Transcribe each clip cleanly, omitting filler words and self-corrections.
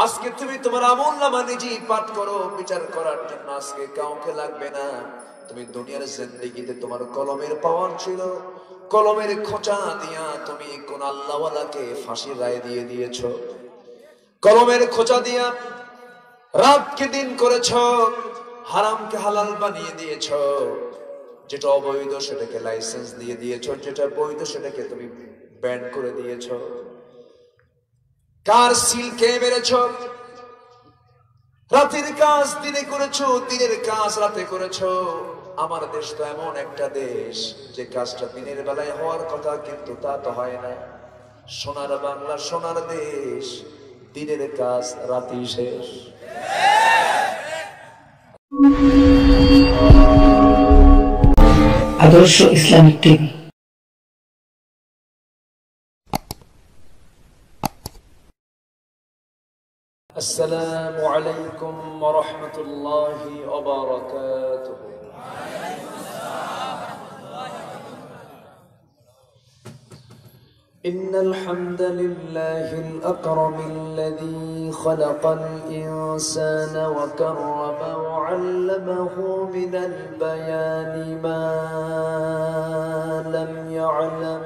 আজকে তুমি তোমার আমলনামা নিজেই পাঠ করো, বিচার করার জন্য আজকে কাউকে লাগবে না। তুমি দুনিয়ার জিন্দেগিতে তোমার কলমের পাওয়ার ছিল, কলমের খোঁচা দিয়া তুমি কোন আল্লাহওয়ালাকে ফাঁসির রায় দিয়ে দিয়েছ, কলমের খোঁচা দিয়া রাতকে দিন করেছ, হারামকে হালাল বানিয়ে দিয়েছ, যেটা অবৈধ সেটাকে লাইসেন্স দিয়ে দিয়েছ, যেটা বৈধ সেটাকে তুমি ব্যান করে দিয়েছ। কার সিল কে মেরেছ? রাতের কাজ দিনে করেছ, দিনের কাজ রাতে করেছ। আমার দেশ তো এমন একটা দেশ যে কাজটা দিনের বেলায় হওয়ার কথা কিন্তু তা তো হয় না। সোনার বাংলা, সোনার দেশ, দিনের কাজ রাতেই শেষ। আদর্শ ইসলামিক টিভি। আসসালামু আলাইকুম ওয়া রাহমাতুল্লাহি ওয়া বারাকাতুহু। إن الحمد لله الأكرم الذي خلق الإنسان وكرمه وعلمه من البيان ما لم يعلم،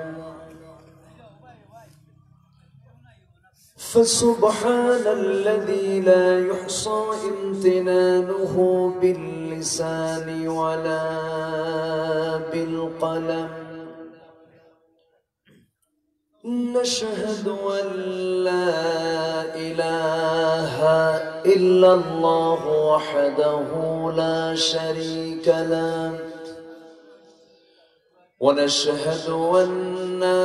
فسبحان الذي لا يحصى امتنانه باللسان ولا بالقلم. نشهد أن لا إله إلا الله وحده لا شريك له، ونشهد أن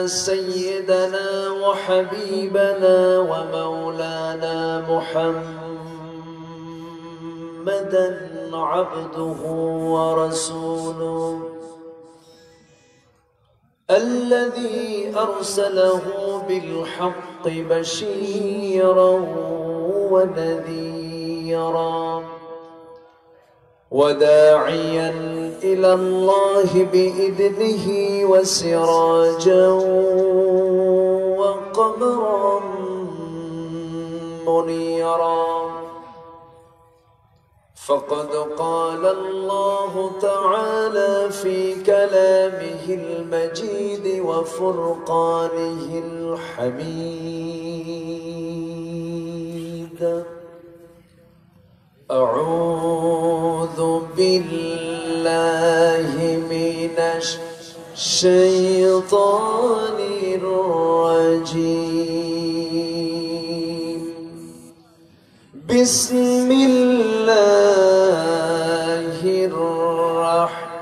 سيدنا وحبيبنا ومولانا محمدا عبده ورسوله الذي أرسله بالحق بشيرا ونذيرا وداعيا إلى الله بإذنه وسراجا وقمرا منيرا. فقد قال الله تعالى في كلامه المجيد وفرقانه الحميد: أعوذ بالله من الشيطان الرجيم. بسم الله الرحمن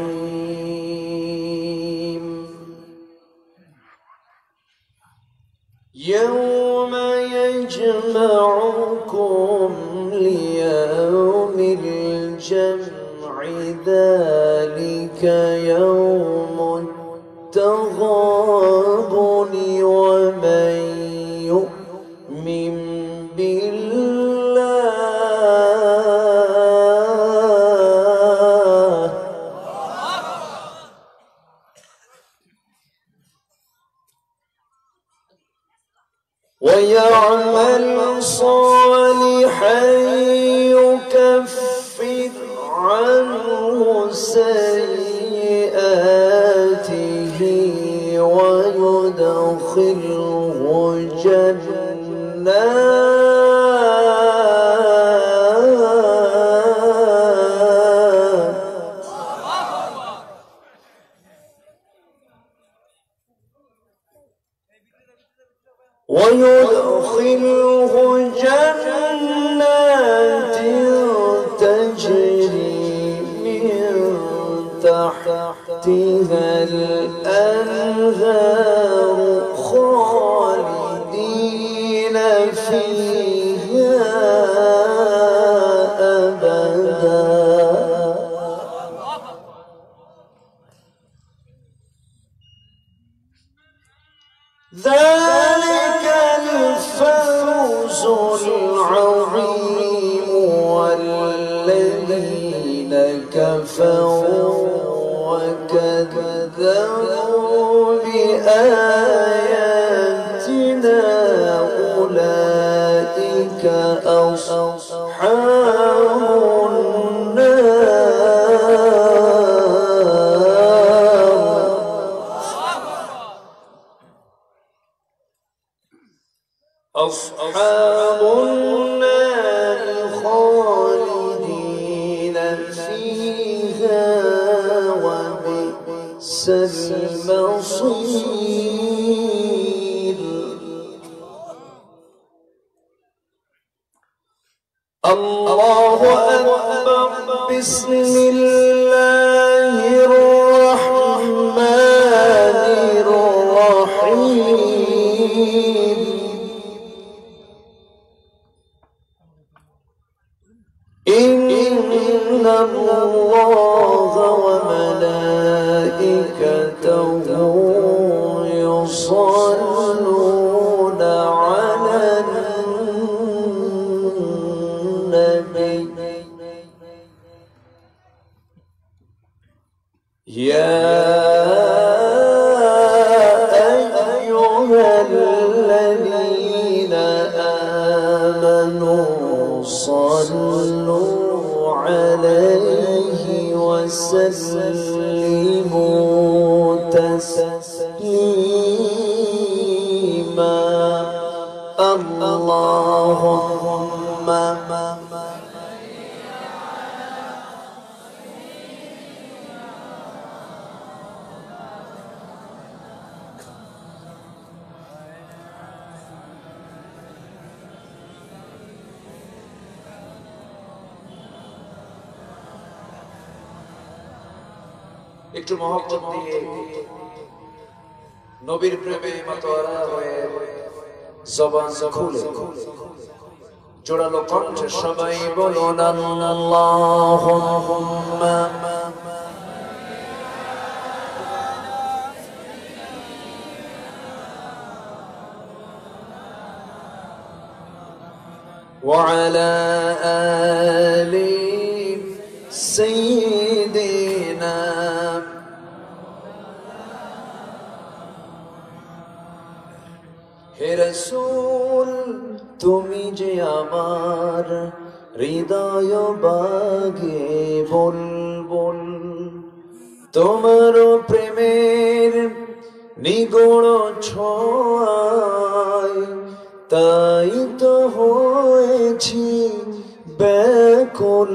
الرحيم. يوم يجمعكم ليوم الجمع ذلك يوم التغابن، ومن يؤمن بالله ويعمل صالحا يكفر عنه سيئاته ويدخله جنات تجري من تحتها الأنهار خالدين فيها أبدا. ذلك الفوز العظيم. والذين كفروا وكذبوا بآياتنا أولئك أصحاب النار أصحاب النار خالدين فيها وبئس المصير الله أكبر بسم الله الرحمن الرحيم إن الله وملائكته يصلون على النبي يا أيها الذين آمنوا صلوا عليه وسلموا تسليما اللهم একটু মহব্বত দিয়ে নবীর প্রেমে মাতোয়ারা হয়ে জবান খুলে জোড়ালো কণ্ঠে সবাই বলুন আল্লাহুম্মা وعلى آل سيدنا হে রাসূল তুমি যে আমার হৃদয় বাগে বুলবুল তোমার প্রেমের নিগুণ ছোঁয়ায় তাই তো হয়েছি ব্যাকুল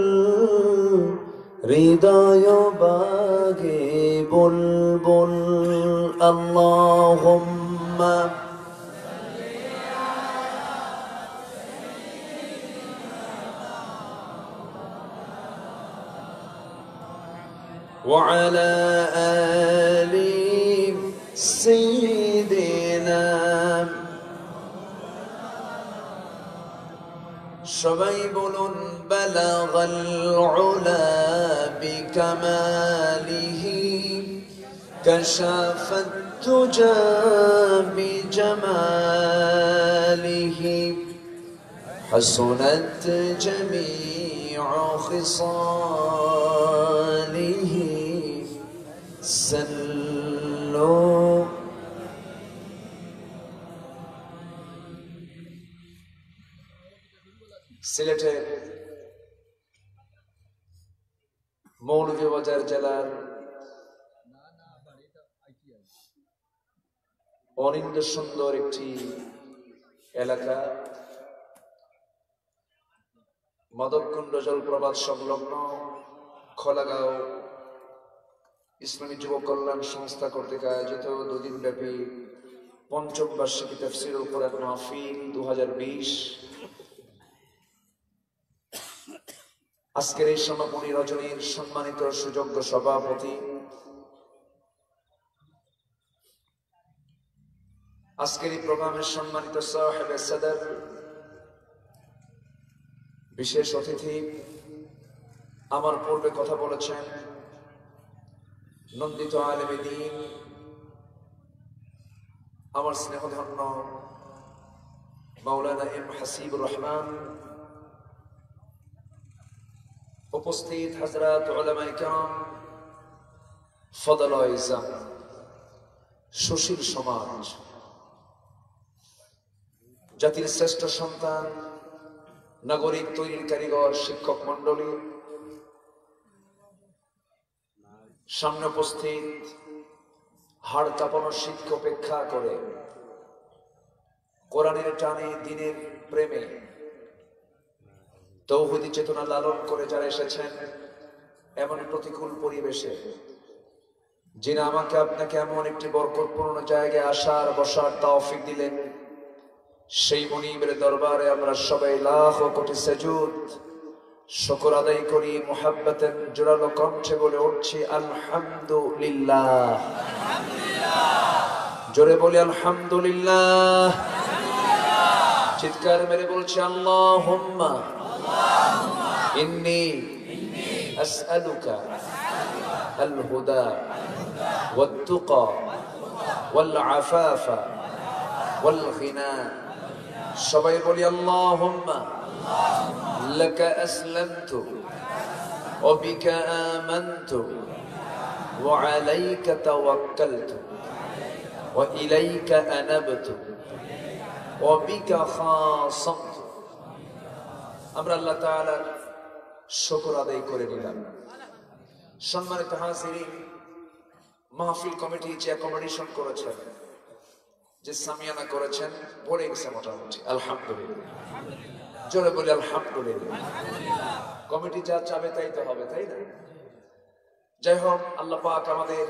হৃদয় বাগে বুলবুল আল্লাহুম্মা وعلى آل سيدنا সবাই বলুন বালাগাল উলা বিকামালিহি কাশাফাত তুজা বিজামালিহি হাসুনাত জামিউ খিসালিহি সাল্লু সিলেটের মৌলভীবাজার জেলার অনিন্দ সুন্দর একটি এলাকা মাদককুণ্ড জলপ্রপাত সংলগ্ন খোলাগাঁও ইসলামী যুব কল্যাণ সংস্থা কর্তৃক আয়োজিত দুদিন ব্যাপী পঞ্চম বার্ষিকী তাফসীরুল কোরআন মাহফিল 2020 আজকের এই সমাপনী রজনীর সম্মানিত সুযোগ্য সভাপতি আজকের এই প্রোগ্রামের সম্মানিত সাহেবে সদর বিশেষ অতিথি আমার পূর্বে কথা বলেছেন নন্দিত আলেমে দ্বীন আমার স্নেহধন্য মাওলানা এম হাসিবুর রহমান উপস্থিত হযরত উলামায়ে কেরাম ফদল ও ইজ্জাত সুশীল সমাজ, জাতির শ্রেষ্ঠ সন্তান, নাগরিক তৈরির কারিগর শিক্ষক মন্ডলী, সামনে উপস্থিত হাড় কাঁপানো শীতকে উপেক্ষা করে কোরআনের টানে, দিনের প্রেমে তৌহিদি চেতনা লালন করে যারা এসেছেন এমন প্রতিকূল পরিবেশে, যিনি আমাকে আপনাকে এমন একটি বরকতপূর্ণ জায়গায় আসার বসার তৌফিক দিলেন, সেই মুনিবের দরবারে আমরা সবাই লাখ কোটি সাজুদ শুকর আদায় করি। মুহাব্বতের জোরালো কণ্ঠে বলে উঠছি আলহামদুলিল্লাহ। জোরে বলি আলহামদুলিল্লাহ। চিৎকার মেরে বলছি আল্লাহুম্মা ইন্নী আসআলুকা আল হুদা ওয়াত তুকা ওয়াল আফাফা ওয়াল গিনা। সবাই বলি আল্লাহুম্মা লাকা আসলামতু ওয়া বিকা আমানতু ওয়া আলাইকা তাওয়াক্কালতু ওয়া ইলাইকা আনাবতু ওয়া বিকা খাসামতু। আমরা আল্লাহ তাআলার শুকর আদায় করে নিলাম। সম্মানিত হাজিরিন, মাহফিল কমিটি যে অ্যাকোমোডেশন করেছেন, যে সামিয়ানা করেছেন, পড়ে গেছে মোটামুটি আলহামদুলিল্লাহ। জোরে বলি আলহামদুলিল্লাহ। কমিটি যা চাবে তাই তো হবে, তাই না? যাই হোক, আল্লাহ পাক আমাদের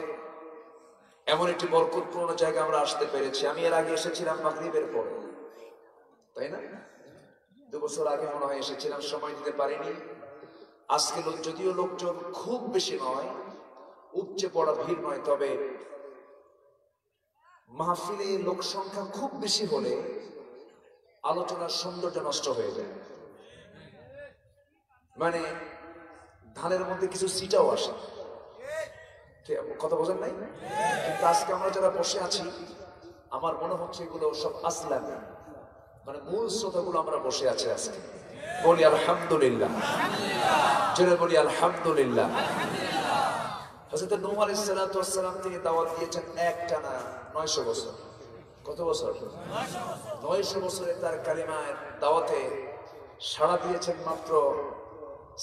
এমন একটি বরকতপূর্ণ জায়গা আমরা আসতে পেরেছি। আমি এর আগে এসেছিলাম মাগরিবের পরে, তাই না? 2 বছর আগে মনে হয় এসেছিলাম, সময় দিতে পারিনি। আজকে যদিও লোকজন খুব বেশি নয়, উপচে পড়া ভিড় নয়, তবে মাহফিলে লোক সংখ্যা খুব বেশি হলে আলোচনার সৌন্দর্য নষ্ট হয়ে যায়। মানে ধানের মধ্যে কিছু সিটাও আসে, কথা বোঝেন নাই? কিন্তু আজকে আমরা যারা বসে আছি, আমার মনে হচ্ছে এগুলো সব আসলাম, মানে মূল শ্রোতাগুলো আমরা বসে আছি আজকে। বলি আলহামদুলিল্লাহ। জোরে বলি আলহামদুলিল্লাহ। হযরত নূহ আলাইহিস সালাতু ওয়াস সালাম থেকে দাওয়াত দিয়েছেন একটানা 900 বছর। কত বছর? 900 বছরে তার কালিমার দাওয়াতে সাড়া দিয়েছেন মাত্র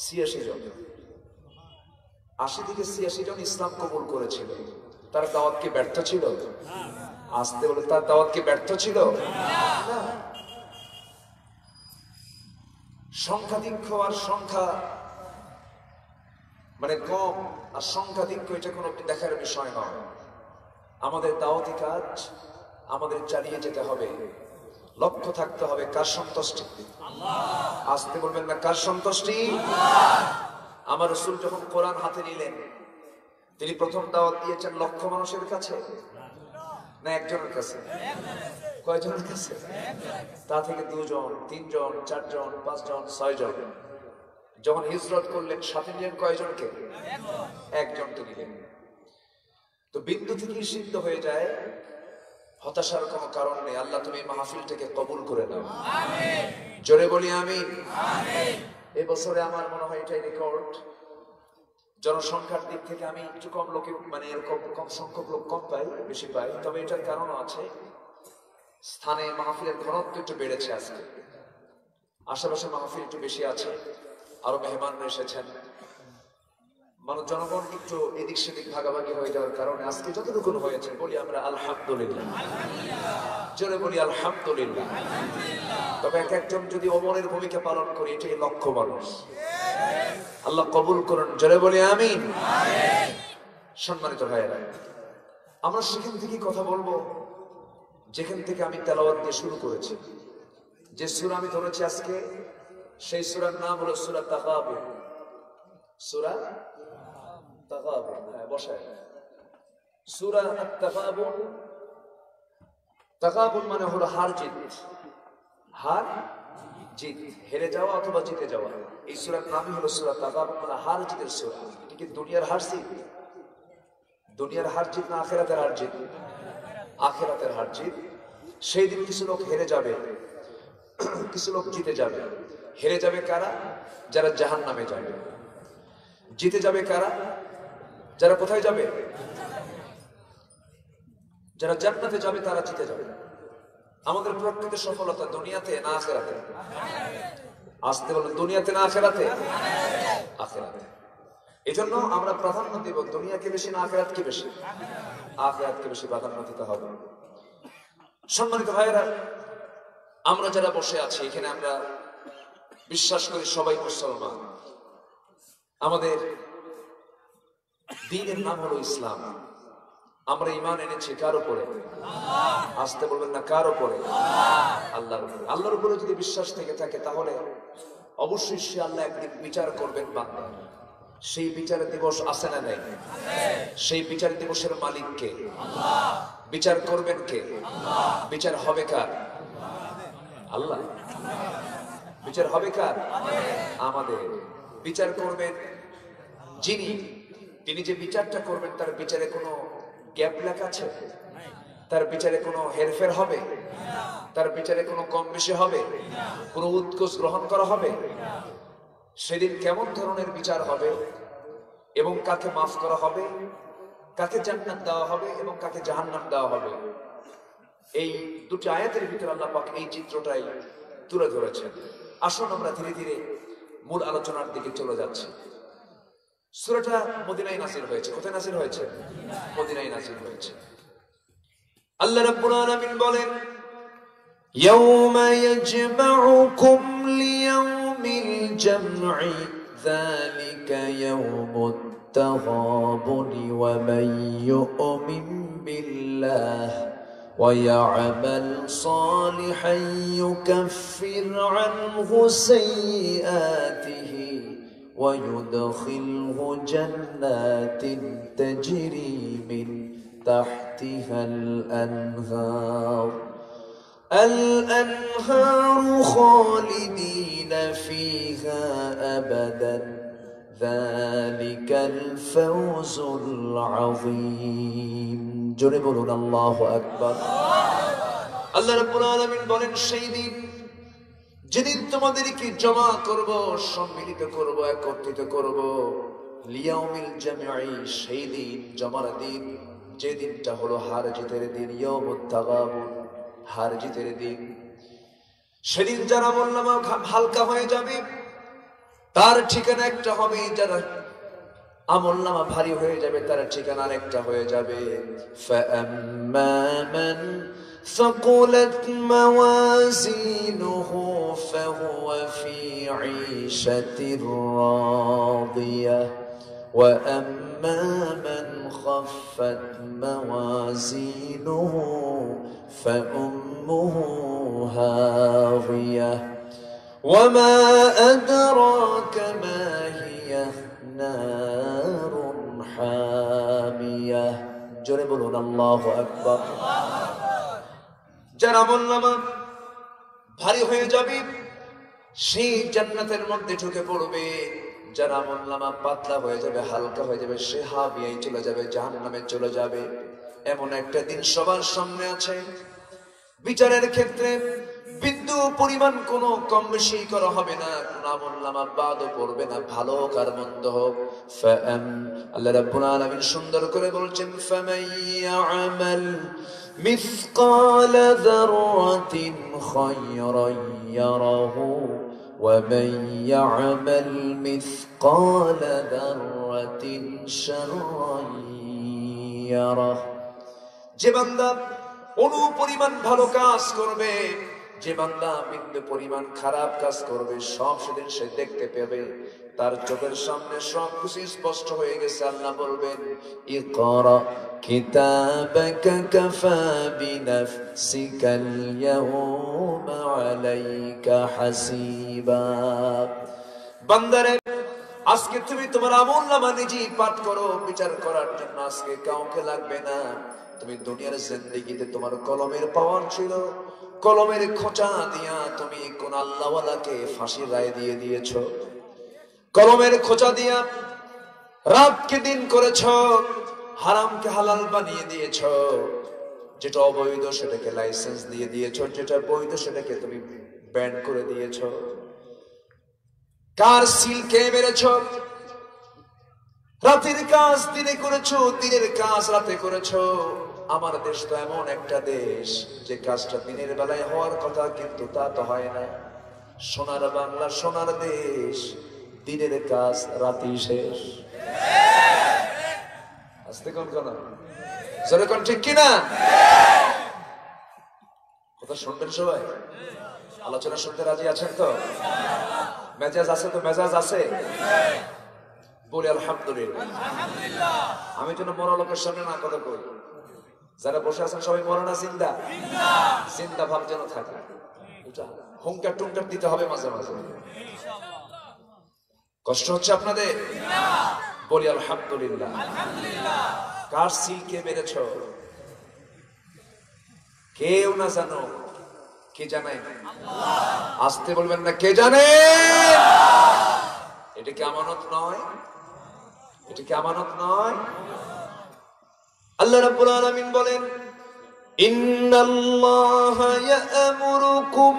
86 জন। 80 থেকে 86 জন ইসলাম কবুল করেছিল। তার দাওয়াত কি ব্যর্থ ছিল? আসতে বলে, তার দাওয়াত কি ব্যর্থ ছিল? না। সংখ্যাধিক্য আর সংখ্যা মানে কম আর সংখ্যাধিক্য, এটা কোনো দেখার বিষয় নয়। আমাদের দাওয়াতি কাজ আমাদের চালিয়ে যেতে হবে, লক্ষ্য থাকতে হবে কার সন্তুষ্টি। আসতে বলবেন না, কার সন্তুষ্টি? আমার রাসূল যখন কোরআন হাতে নিলেন, তিনি প্রথম দাওয়াত দিয়েছেন লক্ষ মানুষের কাছে না একজনের কাছে? কয়জনের কাছে? তা থেকে 2 জন, 3 জন, 4 জন, 5 জন, 6 জন। যখন হিজরত করলেন, সাথে নিলেন কয়জনকে? একজনকে নিলেন। তো বিন্দু থেকেই সিদ্ধ হয়ে যায়, হতাশার কোনো কারণ নেই। আল্লাহ তুমি মাহফিলটাকে কবুল করে নাও, আমিন। জোরে বলি আমিন। এই বছরে আমার মনে হয় এটাই রেকর্ড। জনসংখ্যার দিক থেকে আমি একটু কম লোকে, মানে এরকম কম সংখ্যক লোক কম পাই, বেশি পাই। তবে এটার কারণও আছে, স্থানে মাহফিলের ঘনত্ব একটু বেড়েছে আজকে। আশেপাশে মাহফিল একটু বেশি আছে, আরো মেহমানরা এসেছেন। মানুষ জনগণ একটু এদিক সেদিক ভাগাভাগি হয়ে যাওয়ার কারণে আজকে যতটুকু হয়েছে বলি আমরা আলহামদুলিল্লাহ। জোরে বলি আলহামদুলিল্লাহ। তবে এক একজন যদি ওমরের ভূমিকা পালন করি, এটাই লক্ষ মানুষ। আল্লাহ কবুল করুন, জোরে বলি আমিন। সম্মানিত ভাইয়েরা, আমরা সেখান থেকে কথা বলবো যেখান থেকে আমি তেলাওয়াত দিয়ে শুরু করেছি। যে সূরা আমি ধরেছি আজকে, সেই সূরার নাম হলো সূরা তাগাবুন। সূরা তাগাবুন, বসায় সূরা আত-তাগাবুন। তাগাবুন মানে হলো হার জিত। হার জিত, হেরে যাওয়া অথবা জিতে যাওয়া। এই সূরার নামই হলো সূরা তাগাবুন, মানে হার জিতের সূরা। এটা কি দুনিয়ার হার জিত? দুনিয়ার হার জিত না আখিরাতের হার জিত? আখিরাতের হার জিত। সেই দিন কিছু লোক হেরে যাবে, কিছু লোক জিতে যাবে। হেরে যাবে কারা? যারা জাহান্নামে যাবে। জিতে যাবে কারা? যারা কোথায় যাবে? যারা জান্নাতে যাবে তারা জিতে যাবে। আমাদের প্রকৃত সফলতা দুনিয়াতে না আখিরাতে? আসতে বলেন, দুনিয়াতে না আখিরাতে? আখিরাতে। এজন্য আমরা প্রাধান্য দেব দুনিয়াকে বেশি না আখিরাতকে বেশি? আখিরাতকে বেশি প্রাধান্য দিতে হবে। সম্মানিত ভাইয়েরা, আমরা যারা বসে আছি এখানে আমরা বিশ্বাস করি সবাই মুসলমান। আমাদের দ্বীনের নাম হলো ইসলাম। আমরা ঈমান এনেছি কার উপরে? আসতে বলবেন না, কার উপরে? আল্লাহর উপরে। আল্লাহর উপরে যদি বিশ্বাস থেকে থাকে তাহলে অবশ্যই সে আল্লাহ একদিন বিচার করবেন বান্দা। সেই বিচার দিবস আছে না নাই? সেই বিচার দিবসের মালিক কে? বিচার করবেন কে? বিচার হবে কার? আল্লাহ। বিচার হবে কার? আমাদের। বিচার করবেন যিনি, তিনি যে বিচারটা করবেন তার বিচারে কোনো গ্যাপ লেখা আছে? তার বিচারে কোনো হেরফের হবে? তার বিচারে কোনো কম বেশি হবে? কোনো উৎকোচ গ্রহণ করা হবে? সেদিন কেমন ধরনের বিচার হবে এবং কাকে মাফ করা হবে, কাকে জান্নাত দেওয়া হবে এবং কাকে জাহান্নাম দেওয়া হবে, এই দুটি আয়াতের ভিতরে আল্লাহ পাক এই চিত্রটাই তুলে ধরেছেন। আসুন আমরা ধীরে ধীরে মূল আলোচনার দিকে চলে যাচ্ছি। সূরাটা মদিনায় নাযিল হয়েছে। কোথায় নাযিল হয়েছে? মদিনায় নাযিল হয়েছে। আল্লাহ রাব্বুল আলামিন বলেন, ইয়াউমা ইয়াজমাউকুম লিয়াউমিল জামঈ যালিকা ইয়াউমুত তাগাবুনি ওয়া মান ইউমিন বিল্লাহ ويعمل صالحا يكفر عنه سيئاته ويدخله جنات تجري من تحتها الأنهار خالدين فيها أبدا ذلك الفوز العظيم জোরে বলুন আল্লাহু আকবার। আল্লাহ রাব্বুল আলামিন বলেন, সেই দিন যেদিন তোমাদেরকে জমা করব, সম্মিলিত করব, একত্রিত করব, লিয়াউমিল জামঈ, সেই দিন, জমার দিন, যে দিনটা হলো হার জিতের দিন, ইয়াউমুত তাগাবুন, হার জিতের দিন। সেদিন যারা আমলনামা হালকা হয়ে যাবে তার ঠিকানা একটা হবে, যারা আমলনামা ভারী হয়ে যাবে তার ঠিকানা আরেকটা হয়ে যাবে। ফাআম্মা মান ثقلت موازينه فهو في عيشة راضية وأما من خفت موازينه فأمه هاوية وما أدراك ما هي نار حامية জোরে বলুন আল্লাহু আকবার। যারা আমলনামা ভারী হয়ে যাবে সেই জান্নাতের মধ্যে ঢুকে পড়বে, যারা আমলনামা পাতলা হয়ে যাবে, হালকা হয়ে যাবে, সে হাবিয়ায় চলে যাবে, জাহান্নামে চলে যাবে। এমন একটা দিন সবার সামনে আছে, বিচারের ক্ষেত্রে বিন্দু পরিমাণ কোনো কম বেশি করা হবে না, কোন আমলনামা বাদও পড়বে না, ভালো কার মন্দ হোক। আল্লাহ রাব্বুল আলামিন সুন্দর করে বলছেন, ফামাইয়ামাল مثقال ذرة خيرا يره ومن يعمل مثقال ذرة شرا يره। যে বান্দা অনুপরিমাণ ভালো কাজ করবে, যে বান্দা বিন্দু পরিমাণ খারাপ কাজ করবে, সব সেদিন সে দেখতে পাবে, তার চোখের সামনে সবকিছু স্পষ্ট হয়ে গেছে। আল্লাহ বলবেন, ইকরা কিতাবাকা কাফা বিনাফসিকাল ইয়াউমা আলাইকা হাসিবা। বান্দারে, আজকে তুমি তোমার আমলনামা নিজেই পাঠ করো, বিচার করার জন্য আজকে কাউকে লাগবে না। তুমি দুনিয়ার জিন্দেগিতে তোমার কলমের পাওয়ার ছিল, কলমের খোঁচা দিয়া তুমি কোন আল্লাহওয়ালাকে ফাঁসির রায় দিয়ে দিয়েছো, কলমের খোঁচা দিয়া রাতকে দিন করেছ, হারামকে হালাল বানিয়ে দিয়েছ, যেটা অবৈধ সেটাকে লাইসেন্স দিয়ে দিয়েছ, যেটা বৈধ সেটাকে তুমি ব্যান করে দিয়েছ, কার সিল কে মেরেছ, রাতের কাজ দিনে করেছ, দিনের কাজ রাতে করেছ, আমার দেশ তো এমন একটা দেশ যে কাজটা দিনের বেলায় হওয়ার কথা, কিন্তু তা তো হয় না। সোনার বাংলা, সোনার দেশ, দিনের কাজ রাতেই শেষ। আসতে কোন কোন জোরে কোন, ঠিক কিনা? কথা শুনবেন সবাই? আলোচনা শুনতে রাজি আছেন তো? মেজাজ আছে তো? মেজাজ আছে? বলি আলহামদুলিল্লাহ। আমি যেন মরা লোকের সামনে না কথা কই। যারা বসে আছেন সবাই মরা না জিন্দা? জিন্দা ভাব যেন থাকে। হুঙ্কার টুঙ্কার দিতে হবে মাঝে মাঝে। কষ্ট হচ্ছে আপনাদের? বলি আলহামদুলিল্লাহ। কার সিল কে মেরেছ? কেউ না জানো? কে জানে? আসতে বলবেন না, কে জানে? এটা কি আমানত নয়? এটা কি আমানত নয়? আল্লাহ রাব্বুল আলামিন বলেন, ইন্নাল্লাহা ইয়া'মুরুকুম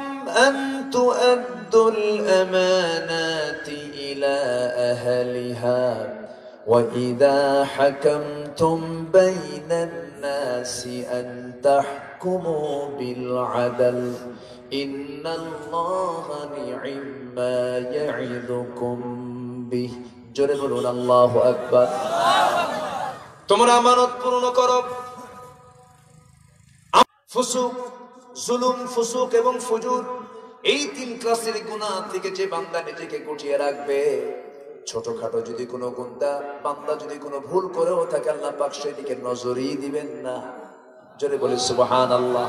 আন তু'আদ্দুল আমানাতি ইলা আহলিহা ওয়া ইযা হাকামতুম বাইনান নাসি আন তাহকুমু বিল আদল ইন্নাল্লাহা নি'মা ইয়া'iদুকুম বিহি। জোরে বলুন আল্লাহু আকবার। তোমরা আমানত পূর্ণ করো। ফুসুক, জুলুম, ফুসুক এবং ফুজুর, এই তিন ক্লাসের গুনাহ থেকে যে বান্দা নিজেকে গুটিয়ে রাখবে, ছোটখাটো যদি কোনো গুনাহ বান্দা যদি কোনো ভুল করেও থাকে, আল্লাহ পাক সেদিকে নজরই দিবেন না। জোরে বলি সুবহানাল্লাহ।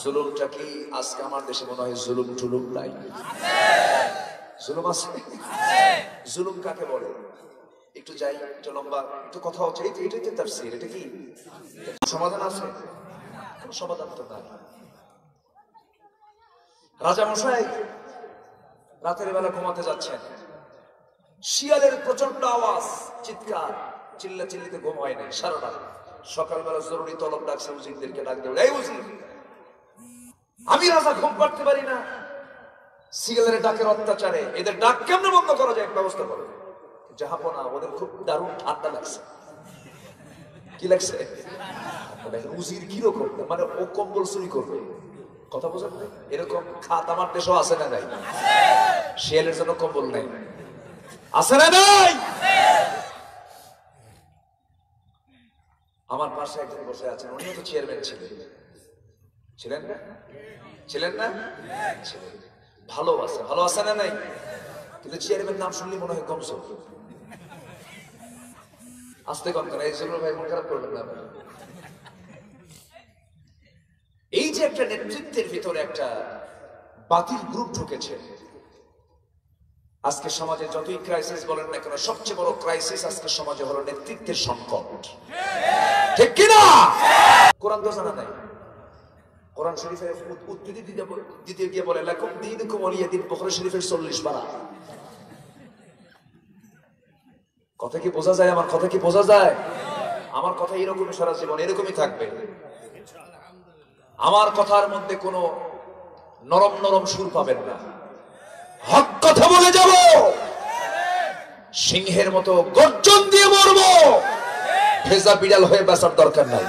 জুলুমটা কি আজকে আমার দেশে মনে হয় জুলুম টুলুম নাই? জুলুম আছে? জুলুম কাকে বলে? একটু যাই, একটু লম্বা, একটু কথা হচ্ছে। এটাই তো তাফসীর। এটা কি সমাধান আছে? কোন সমাধান তো নাই। রাজা মশাই রাতের বেলা ঘুমাতে যাচ্ছেন, শিয়ালের প্রচন্ড আওয়াজ, চিৎকার, চিল্লা চিল্লিতে ঘুম হয় নাই সারা রাত। সকালবেলা জরুরি তলব ডাকছে, উজিরদেরকে ডাক দেবে, এই উজির, আমি রাজা ঘুম পাড়তে পারি না, শিয়ালের ডাকের অত্যাচারে এদের ডাক কেমনে বন্ধ করা যায়, ব্যবস্থা করো। জাহাপনা, ওদের খুব দারুণ ঠান্ডা লাগছে। কি লাগছে? উজির কিরকম, মানে ও কম্বল চুরি করবে। কথা বোঝেন? এরকম খাত আমার দেশও আছে না নাই? শিয়ালের জন্য কম্বল নেই, আছে না নাই? আমার পাশে একজন বসে আছেন, উনিও তো চেয়ারম্যান ছিলেন। ছিলেন না? ছিলেন না? ভালো আছে, ভালো আছে না নাই? কিন্তু চেয়ারম্যান নাম শুনলে মনে হয় কমসো। আসতে কম করে, এই জন্য ভাই মন খারাপ করবেন না। এই যে একটা নেতৃত্বের ভিতরে একটা বাতিল গ্রুপ ঢুকেছে। আজকে সমাজে যতই ক্রাইসিস বলেন না কেন, সবচেয়ে বড় ক্রাইসিস আজকে সমাজে হলো নেতৃত্বের সংকট। ঠিক কিনা? কোরআন তো জানা নাই। কোরআন শরীফের উদ্ধৃতি দিতে গিয়ে বলে, লাকুম দীনুকুম ওয়ালিয়া দীন, বুখারী শরীফের 40 পারা। কথা কি বোঝা যায়? আমার কথা কি বোঝা যায়? আমার কথা এরকমই সারা জীবন এরকমই থাকবে। আমার কথার মধ্যে কোনো নরম নরম সুর পাবেন না। হক কথা বলে যাব, সিংহের মতো গর্জন দিয়ে মরবো। ভেজা বিড়াল হয়ে বাঁচার দরকার নাই।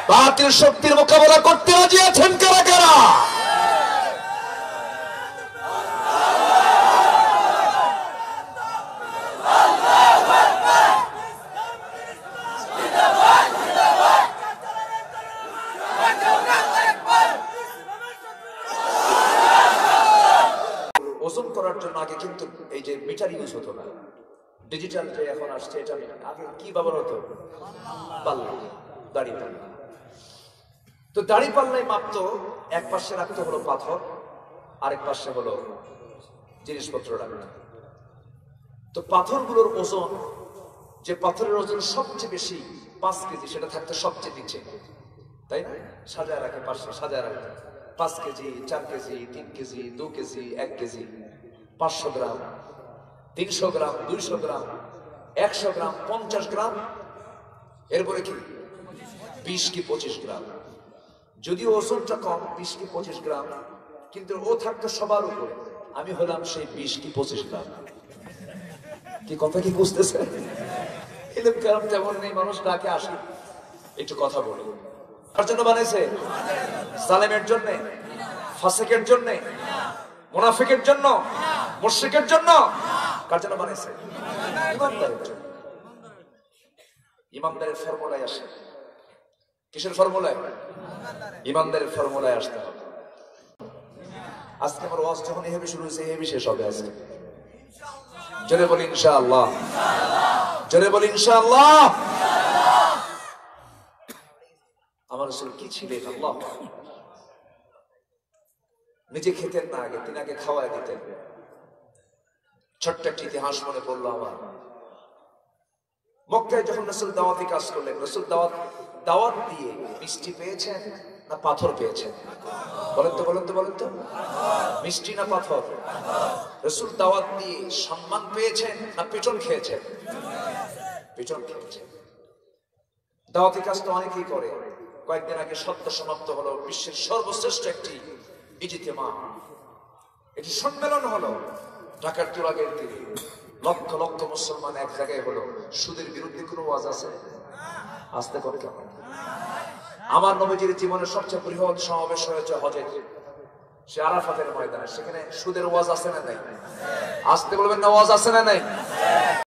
বাতিল শক্তির মোকাবেলা করতে রাজি আছেন কারা কারা? ওজন করার জন্য আগে কিন্তু এই যে মিটার ইউজ হতো না, ডিজিটাল যে এখন আসছে, এটা আগে কি ব্যবহার হতো? পাল্লা, দাড়ি পাল্লা। তো দাড়ি পাল্লাই মাপতো, এক পাশে রাখতে হলো পাথর, আরেক পাশে হলো জিনিসপত্র রাখতো। তো পাথরগুলোর ওজন, যে পাথরের ওজন সবচেয়ে বেশি 5 কেজি, সেটা থাকতো সবচেয়ে নিচে, তাই না? সাজায় রাখে, পাশে সাজায় রাখতো 5 KG, 4 KG, 3 KG, 2 KG, 1 KG, 500 গ্রাম, 300 গ্রাম, 200 গ্রাম, 100 গ্রাম, 50 গ্রাম, এরপরে কি 20 কি 25 গ্রাম। যদিও ওজনটা কম, 20 কি 25 গ্রাম, কিন্তু ও থাকতো সবার উপরে। আমি হলাম সেই 20 কি 25 গ্রাম। কি কথা কি বুঝতেছে? ইলম কালাম তেমন নেই, মানুষ ডাকে আসি, একটু কথা বলি, কার জন্য বানাইছে? জালেমের জন্য, ফাসিকের জন্য, মুনাফিকের জন্য, মুশরিকের জন্য? কার জন্য বানাইছে? ইমানদারের জন্য। ইমানদারের ফর্মুলায় আসে। কিসের ফর্মুলায়? ইমানদারের ফর্মুলায় আসতে হবে। আজকে আমার ওয়াজ যখন এভাবে শুরু হয়েছে, এভাবে শেষ হবে আজকে। জোরে বলি ইনশাআল্লাহ, জোরে বলি ইনশাআল্লাহ। আমার রাসূল কি ছিলেন? আল্লাহ নিজে খেতেন না, আগে তিনি আগে খাওয়ায় দিতেন। ছোট্ট একটা ইতিহাস মনে পড়লো আমার। মক্কায় যখন রাসূল দাওয়াতি কাজ করলেন, রাসূল দাওয়াত দিয়ে মিষ্টি পেয়েছেন না পাথর পেয়েছেন? বলেন তো, বলেন তো, বলেন তো, মিষ্টি না পাথর? রাসূল দাওয়াত দিয়ে সম্মান পেয়েছেন না পেছন খেয়েছেন? পেছন খেয়েছেন। দাওয়াতি কাজ তো অনেকেই করে। কয়েকদিন আগে সত্য সমাপ্ত হলো বিশ্বের সর্বশ্রেষ্ঠ একটি ইজতিমা, এটি সম্মেলন হলো ঢাকার তুরাগের তীরে। লক্ষ লক্ষ মুসলমান এক জায়গায় হলো। সুদের বিরুদ্ধে কোনো ওয়াজ আছে? আসতে করতে হবে। আমার নবীজির জীবনের সবচেয়ে বৃহৎ সমাবেশ হয়েছে হজের, সে আরাফাতের ময়দানে। সেখানে সুদের ওয়াজ আছে না নাই? আসতে বলবেন না, ওয়াজ আছে না নাই?